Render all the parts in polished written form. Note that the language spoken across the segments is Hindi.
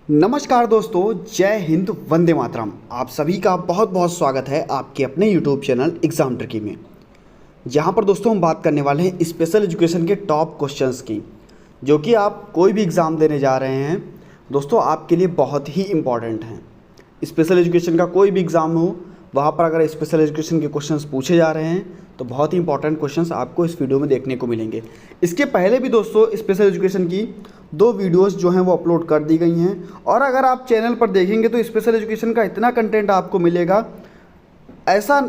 नमस्कार दोस्तों, जय हिंद, वंदे मातरम। आप सभी का बहुत बहुत स्वागत है आपके अपने यूट्यूब चैनल एग्ज़ाम ट्रिकी में, जहां पर दोस्तों हम बात करने वाले हैं स्पेशल एजुकेशन के टॉप क्वेश्चंस की, जो कि आप कोई भी एग्ज़ाम देने जा रहे हैं दोस्तों आपके लिए बहुत ही इम्पॉर्टेंट हैं। स्पेशल एजुकेशन का कोई भी एग्ज़ाम हो, वहाँ पर अगर स्पेशल एजुकेशन के क्वेश्चंस पूछे जा रहे हैं तो बहुत ही इंपॉर्टेंट क्वेश्चंस आपको इस वीडियो में देखने को मिलेंगे। इसके पहले भी दोस्तों स्पेशल एजुकेशन की 2 वीडियोस जो हैं वो अपलोड कर दी गई हैं, और अगर आप चैनल पर देखेंगे तो स्पेशल एजुकेशन का इतना कंटेंट आपको मिलेगा, ऐसा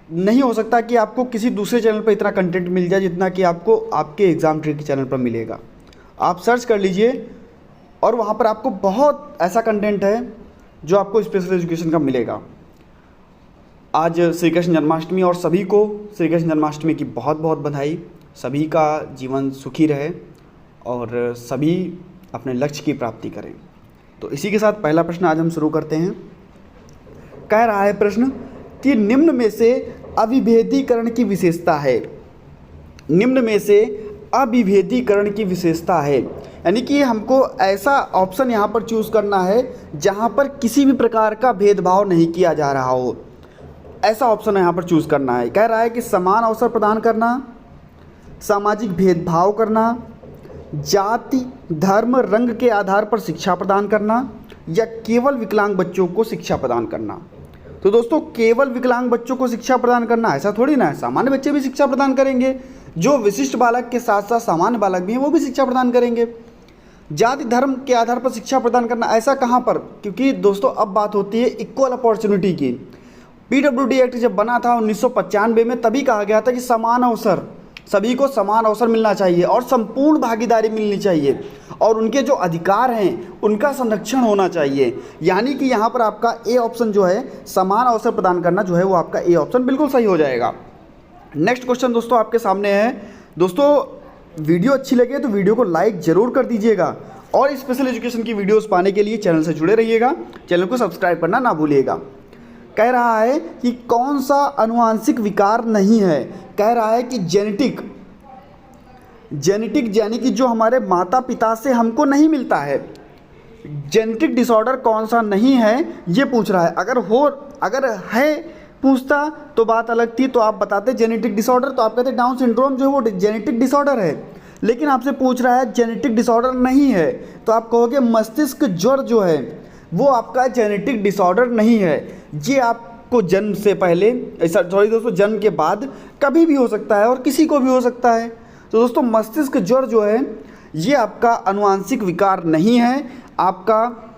नहीं हो सकता कि आपको किसी दूसरे चैनल पर इतना कंटेंट मिल जाए जितना कि आपको आपके एग्ज़ाम ट्रिकी चैनल पर मिलेगा। आप सर्च कर लीजिए और वहाँ पर आपको बहुत ऐसा कंटेंट है जो आपको स्पेशल एजुकेशन का मिलेगा। आज श्री कृष्ण जन्माष्टमी, और सभी को श्री कृष्ण जन्माष्टमी की बहुत बहुत बधाई। सभी का जीवन सुखी रहे और सभी अपने लक्ष्य की प्राप्ति करें। तो इसी के साथ पहला प्रश्न आज हम शुरू करते हैं। कह रहा है प्रश्न कि निम्न में से अविभेदीकरण की विशेषता है। निम्न में से अविभेदीकरण की विशेषता है, यानी कि हमको ऐसा ऑप्शन यहाँ पर चूज़ करना है जहाँ पर किसी भी प्रकार का भेदभाव नहीं किया जा रहा हो, ऐसा ऑप्शन यहाँ पर चूज़ करना है। कह रहा है कि समान अवसर प्रदान करना, सामाजिक भेदभाव करना, जाति धर्म रंग के आधार पर शिक्षा प्रदान करना, या केवल विकलांग बच्चों को शिक्षा प्रदान करना। तो दोस्तों केवल विकलांग बच्चों को शिक्षा प्रदान करना ऐसा थोड़ी ना है, सामान्य बच्चे भी शिक्षा प्रदान करेंगे। जो विशिष्ट बालक के साथ साथ सामान्य बालक भी हैं वो भी शिक्षा प्रदान करेंगे। जाति धर्म के आधार पर शिक्षा प्रदान करना ऐसा कहाँ पर, क्योंकि दोस्तों अब बात होती है इक्वल अपॉर्चुनिटी की। पीडब्ल्यूडी एक्ट जब बना था 1995 में, तभी कहा गया था कि समान अवसर, सभी को समान अवसर मिलना चाहिए और संपूर्ण भागीदारी मिलनी चाहिए, और उनके जो अधिकार हैं उनका संरक्षण होना चाहिए। यानी कि यहाँ पर आपका ए ऑप्शन जो है, समान अवसर प्रदान करना जो है, वो आपका ए ऑप्शन बिल्कुल सही हो जाएगा। नेक्स्ट क्वेश्चन दोस्तों आपके सामने है। दोस्तों वीडियो अच्छी लगे तो वीडियो को लाइक ज़रूर कर दीजिएगा, और स्पेशल एजुकेशन की वीडियोज़ पाने के लिए चैनल से जुड़े रहिएगा, चैनल को सब्सक्राइब करना ना भूलिएगा। कह रहा है कि कौन सा अनुवांशिक विकार नहीं है। कह रहा है कि जेनेटिक यानी कि जो हमारे माता पिता से हमको नहीं मिलता है, जेनेटिक डिसऑर्डर कौन सा नहीं है ये पूछ रहा है। अगर है पूछता तो बात अलग थी, तो आप बताते जेनेटिक डिसऑर्डर, तो आप कहते डाउन सिंड्रोम जो है वो जेनेटिक डिसऑर्डर है। लेकिन आपसे पूछ रहा है जेनेटिक डिसऑर्डर नहीं है, तो आप कहोगे मस्तिष्क ज्वर जो है वो आपका जेनेटिक डिसऑर्डर नहीं है। ये आपको जन्म से पहले, सॉरी दोस्तों, जन्म के बाद कभी भी हो सकता है और किसी को भी हो सकता है। तो दोस्तों मस्तिष्क ज्वर जो है ये आपका अनुवांशिक विकार नहीं है। आपका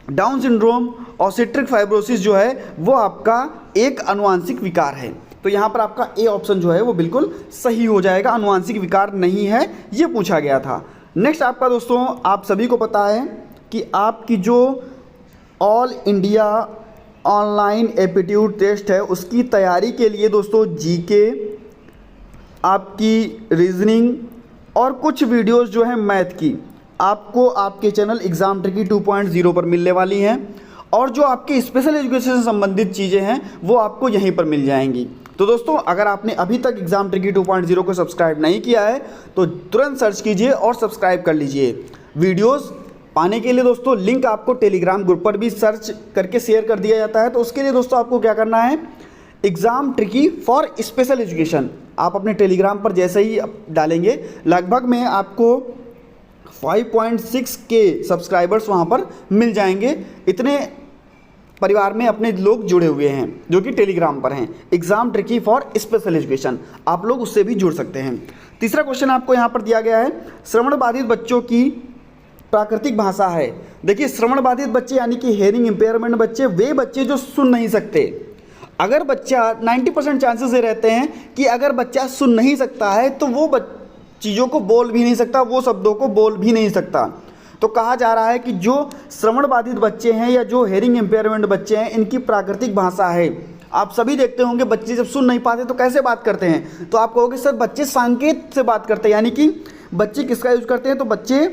डाउन सिंड्रोम और सिस्टिक फाइब्रोसिस जो है वो आपका एक अनुवांशिक विकार है। तो यहाँ पर आपका ए ऑप्शन जो है वो बिल्कुल सही हो जाएगा, अनुवांशिक विकार नहीं है, ये पूछा गया था। नेक्स्ट आपका दोस्तों, आप सभी को पता है कि आपकी जो all India online aptitude test है उसकी तैयारी के लिए दोस्तों जीके, आपकी रीजनिंग और कुछ वीडियोस जो है मैथ की आपको आपके चैनल एग्ज़ाम ट्रिकी 2.0 पर मिलने वाली हैं, और जो आपके स्पेशल एजुकेशन से संबंधित चीज़ें हैं वो आपको यहीं पर मिल जाएंगी। तो दोस्तों अगर आपने अभी तक एग्ज़ाम ट्रिकी 2.0 को सब्सक्राइब नहीं किया है तो तुरंत सर्च कीजिए और सब्सक्राइब कर लीजिए। वीडियोज़ पाने के लिए दोस्तों लिंक आपको टेलीग्राम ग्रुप पर भी सर्च करके शेयर कर दिया जाता है। तो उसके लिए दोस्तों आपको क्या करना है, exam tricky for special education आप अपने टेलीग्राम पर जैसे ही डालेंगे, लगभग में आपको 5.6 के सब्सक्राइबर्स वहाँ पर मिल जाएंगे। इतने परिवार में अपने लोग जुड़े हुए हैं जो कि टेलीग्राम पर हैं। Exam tricky for special education, आप लोग उससे भी जुड़ सकते हैं। तीसरा क्वेश्चन आपको यहाँ पर दिया गया है, श्रवण बाधित बच्चों की प्राकृतिक भाषा है। देखिए श्रवण बाधित बच्चे यानी कि हेयरिंग इम्पेयरमेंट बच्चे, वे बच्चे जो सुन नहीं सकते। अगर बच्चा 90% चांसेस ये रहते हैं कि अगर बच्चा सुन नहीं सकता है तो वो चीज़ों को बोल भी नहीं सकता, वो शब्दों को बोल भी नहीं सकता। तो कहा जा रहा है कि जो श्रवण बाधित बच्चे हैं या जो हेयरिंग इम्पेयरमेंट बच्चे हैं इनकी प्राकृतिक भाषा है। आप सभी देखते होंगे बच्चे जब सुन नहीं पाते तो कैसे बात करते हैं, तो आप कहोगे सर बच्चे सांकेत से बात करते हैं, यानी कि बच्चे किसका यूज करते हैं, तो बच्चे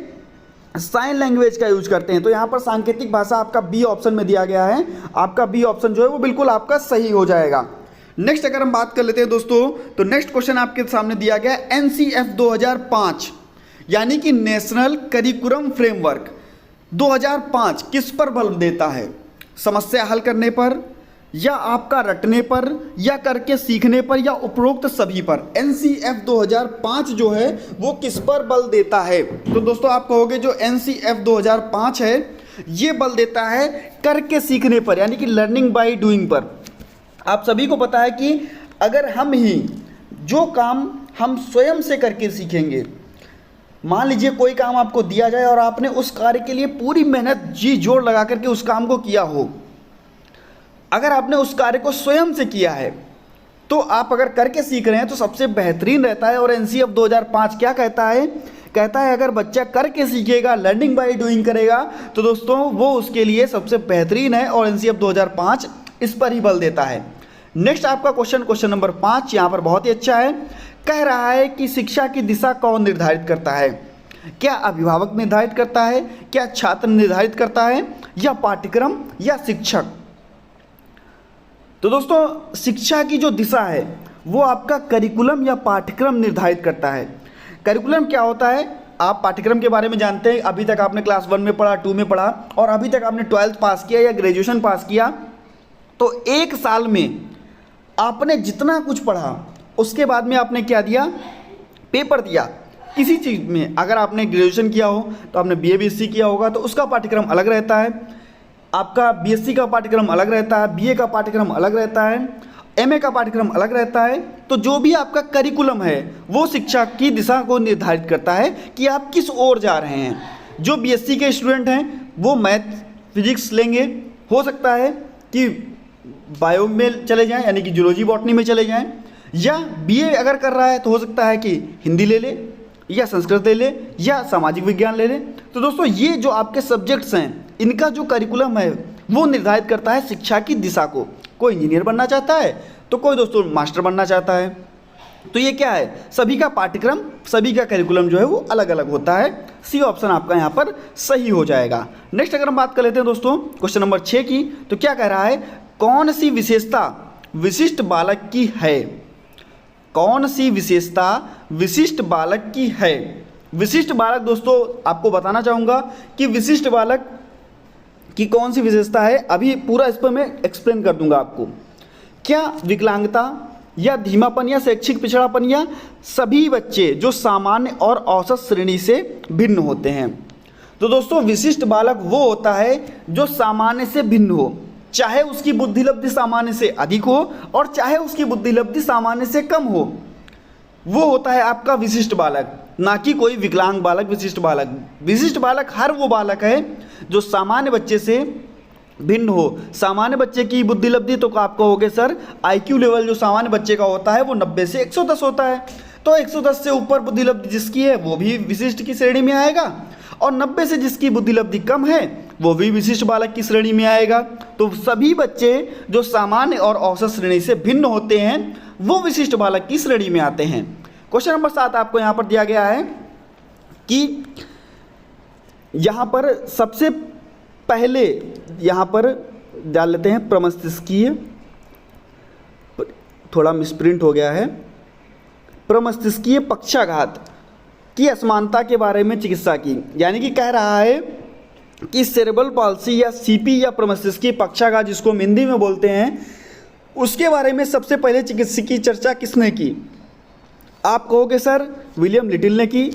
साइन लैंग्वेज का यूज करते हैं। तो यहाँ पर सांकेतिक भाषा आपका बी ऑप्शन में दिया गया है, आपका बी ऑप्शन जो है वो बिल्कुल आपका सही हो जाएगा। नेक्स्ट अगर हम बात कर लेते हैं दोस्तों, तो नेक्स्ट क्वेश्चन आपके सामने दिया गया है NCF 2005 यानी कि नेशनल करिकुलम फ्रेमवर्क। 2005 किस पर बल देता है? समस्या हल करने पर, या आपका रटने पर, या करके सीखने पर, या उपरोक्त सभी पर? NCF 2005 जो है वो किस पर बल देता है? तो दोस्तों आप कहोगे जो NCF 2005 है ये बल देता है करके सीखने पर, यानी कि लर्निंग बाय डूइंग पर। आप सभी को पता है कि अगर हम ही जो काम हम स्वयं से करके सीखेंगे, मान लीजिए कोई काम आपको दिया जाए और आपने उस कार्य के लिए पूरी मेहनत जी जोर लगा करके उस काम को किया हो, अगर आपने उस कार्य को स्वयं से किया है तो आप अगर करके सीख रहे हैं तो सबसे बेहतरीन रहता है। और NCF 2005 क्या कहता है? कहता है अगर बच्चा करके सीखेगा, लर्निंग बाय डूइंग करेगा, तो दोस्तों वो उसके लिए सबसे बेहतरीन है और NCF 2005 इस पर ही बल देता है। नेक्स्ट आपका क्वेश्चन नंबर 5 यहाँ पर बहुत ही अच्छा है। कह रहा है कि शिक्षा की दिशा कौन निर्धारित करता है? क्या अभिभावक निर्धारित करता है, क्या छात्र निर्धारित करता है, या पाठ्यक्रम, या शिक्षक? तो दोस्तों शिक्षा की जो दिशा है वो आपका करिकुलम या पाठ्यक्रम निर्धारित करता है। करिकुलम क्या होता है? आप पाठ्यक्रम के बारे में जानते हैं, अभी तक आपने क्लास 1 में पढ़ा, 2 में पढ़ा, और अभी तक आपने 12th पास किया या ग्रेजुएशन पास किया, तो एक साल में आपने जितना कुछ पढ़ा उसके बाद में आपने क्या दिया? पेपर दिया किसी चीज़ में। अगर आपने ग्रेजुएशन किया हो तो आपने BA BSc किया होगा तो उसका पाठ्यक्रम अलग रहता है, आपका BSc का पाठ्यक्रम अलग रहता है, BA का पाठ्यक्रम अलग रहता है, MA का पाठ्यक्रम अलग रहता है। तो जो भी आपका करिकुलम है वो शिक्षा की दिशा को निर्धारित करता है कि आप किस ओर जा रहे हैं। जो BSc के स्टूडेंट हैं वो मैथ फिजिक्स लेंगे, हो सकता है कि बायो में चले जाएं, यानी कि जूलॉजी बॉटनी में चले जाएं, या BA अगर कर रहा है तो हो सकता है कि हिंदी ले ले, या संस्कृत ले ले, या सामाजिक विज्ञान ले ले। तो दोस्तों ये जो आपके सब्जेक्ट्स हैं इनका जो करिकुलम है वो निर्धारित करता है शिक्षा की दिशा को। कोई इंजीनियर बनना चाहता है तो कोई दोस्तों मास्टर बनना चाहता है, तो ये क्या है? सभी का पाठ्यक्रम, सभी का करिकुलम जो है वो अलग अलग होता है। सी ऑप्शन आपका यहाँ पर सही हो जाएगा। नेक्स्ट अगर हम बात कर लेते हैं दोस्तों क्वेश्चन नंबर 6 की, तो क्या कह रहा है? कौन सी विशेषता विशिष्ट बालक की है? कौन सी विशेषता विशिष्ट बालक की है? विशिष्ट बालक दोस्तों आपको बताना चाहूँगा कि विशिष्ट बालक की कौन सी विशेषता है, अभी पूरा इस पर मैं एक्सप्लेन कर दूंगा आपको। क्या विकलांगता, या धीमापन, या शैक्षिक पिछड़ापन, या सभी बच्चे जो सामान्य और औसत श्रेणी से भिन्न होते हैं? तो दोस्तों विशिष्ट बालक वो होता है जो सामान्य से भिन्न हो, चाहे उसकी बुद्धि लब्धि सामान्य से अधिक हो और चाहे उसकी बुद्धि लब्धि सामान्य से कम हो, वो होता है आपका विशिष्ट बालक, ना कि कोई विकलांग बालक। विशिष्ट बालक, विशिष्ट बालक हर वो बालक है जो सामान्य बच्चे से भिन्न हो। सामान्य बच्चे की बुद्धि लब्धि तो आप कहोगे सर IQ लेवल जो सामान्य बच्चे का होता है वो 90 से 110 होता है, तो 110 से ऊपर बुद्धि लब्धि जिसकी है वो भी विशिष्ट की श्रेणी में आएगा, और 90 से जिसकी बुद्धि लब्धि कम है वो भी विशिष्ट बालक की श्रेणी में आएगा। तो सभी बच्चे जो सामान्य और औसत श्रेणी से भिन्न होते हैं वो विशिष्ट बालक की श्रेणी में आते हैं। क्वेश्चन नंबर 7 आपको यहाँ पर दिया गया है कि यहाँ पर सबसे पहले यहाँ पर डाल लेते हैं प्रमस्तिष्कीय, थोड़ा मिसप्रिंट हो गया है, प्रमस्तिष्कीय पक्षाघात की असमानता के बारे में चिकित्सा की, यानी कि कह रहा है कि सेरेब्रल पाल्सी या CP या प्रमस्तिष्कीय पक्षाघात जिसको हम हिंदी में बोलते हैं, उसके बारे में सबसे पहले चिकित्सकीय चर्चा किसने की? आप कहोगे सर विलियम लिटिल ने की,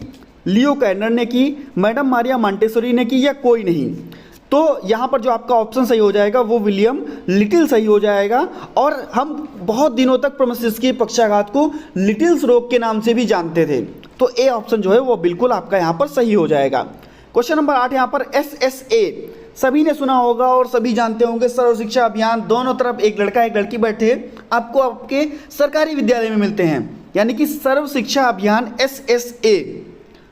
लियो कैनर ने की, मैडम मारिया मॉन्टेसोरी ने की, या कोई नहीं। तो यहाँ पर जो आपका ऑप्शन सही हो जाएगा वो विलियम लिटिल सही हो जाएगा। और हम बहुत दिनों तक प्रमस्तिष्कीय पक्षाघात को लिटिल्स रोग के नाम से भी जानते थे, तो ए ऑप्शन जो है वो बिल्कुल आपका यहाँ पर सही हो जाएगा। क्वेश्चन नंबर 8 यहाँ पर SSA सभी ने सुना होगा और सभी जानते होंगे, सर्व शिक्षा अभियान। दोनों तरफ एक लड़का एक लड़की बैठे आपको आपके सरकारी विद्यालय में मिलते हैं, यानी कि सर्व शिक्षा अभियान SSA,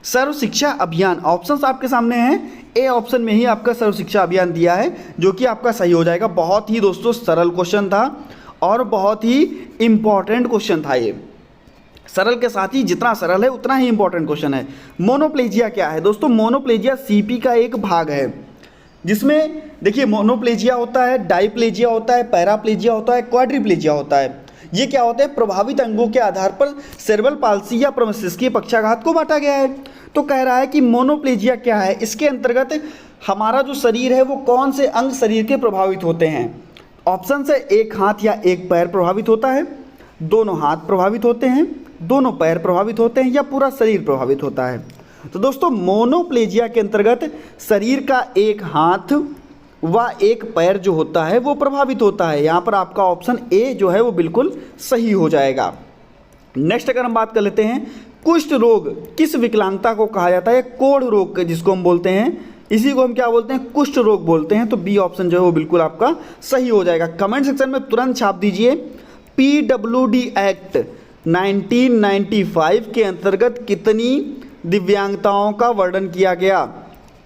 सर्व शिक्षा अभियान। ऑप्शंस आपके सामने हैं, ए ऑप्शन में ही आपका सर्व शिक्षा अभियान दिया है जो कि आपका सही हो जाएगा। बहुत ही दोस्तों सरल क्वेश्चन था और बहुत ही इम्पॉर्टेंट क्वेश्चन था ये। सरल के साथ ही जितना सरल है उतना ही इम्पॉर्टेंट क्वेश्चन है। मोनोप्लेजिया क्या है दोस्तों? मोनोप्लेजिया CP का एक भाग है जिसमें देखिए मोनोप्लेजिया होता है, डाइप्लेजिया होता है, पैराप्लेजिया होता है, क्वाड्रिप्लेजिया होता है। ये क्या होता है? प्रभावित अंगों के आधार पर सेरेब्रल पाल्सी या प्रमस्तिष्कीय पक्षाघात को बांटा गया है। तो कह रहा है कि मोनोप्लेजिया क्या है, इसके अंतर्गत हमारा जो शरीर है वो कौन से अंग शरीर के प्रभावित होते हैं। ऑप्शन है एक हाथ या एक पैर प्रभावित होता है, दोनों हाथ प्रभावित होते हैं, दोनों पैर प्रभावित होते हैं या पूरा शरीर प्रभावित होता है। तो दोस्तों मोनोप्लेजिया के अंतर्गत शरीर का एक हाथ व एक पैर जो होता है वो प्रभावित होता है। यहाँ पर आपका ऑप्शन ए जो है वो बिल्कुल सही हो जाएगा। नेक्स्ट अगर हम बात कर लेते हैं, कुष्ठ रोग किस विकलांगता को कहा जाता है, कोढ़ रोग जिसको हम बोलते हैं, इसी को हम क्या बोलते हैं, कुष्ठ रोग बोलते हैं। तो बी ऑप्शन जो है वो बिल्कुल आपका सही हो जाएगा। कमेंट सेक्शन में तुरंत छाप दीजिए PWD एक्ट 1995 के अंतर्गत कितनी दिव्यांगताओं का वर्णन किया गया।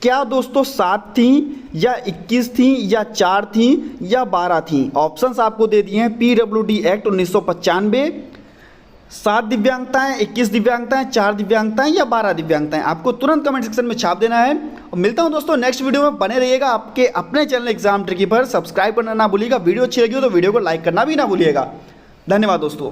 क्या दोस्तों 7 थी या 21 थी या 4 थी या 12 थी। ऑप्शंस आपको दे दिए हैं, PWD एक्ट 1995, 7 दिव्यांगताएं, 21 दिव्यांगताएं, 4 दिव्यांगताएं या 12 दिव्यांगताएं। आपको तुरंत कमेंट सेक्शन में छाप देना है। और मिलता हूं दोस्तों नेक्स्ट वीडियो में, बने रहिएगा आपके अपने चैनल एग्जाम ट्रिकी पर। सब्सक्राइब करना ना भूलिएगा, वीडियो अच्छी लगी हो तो वीडियो को लाइक करना भी ना भूलिएगा। धन्यवाद दोस्तों।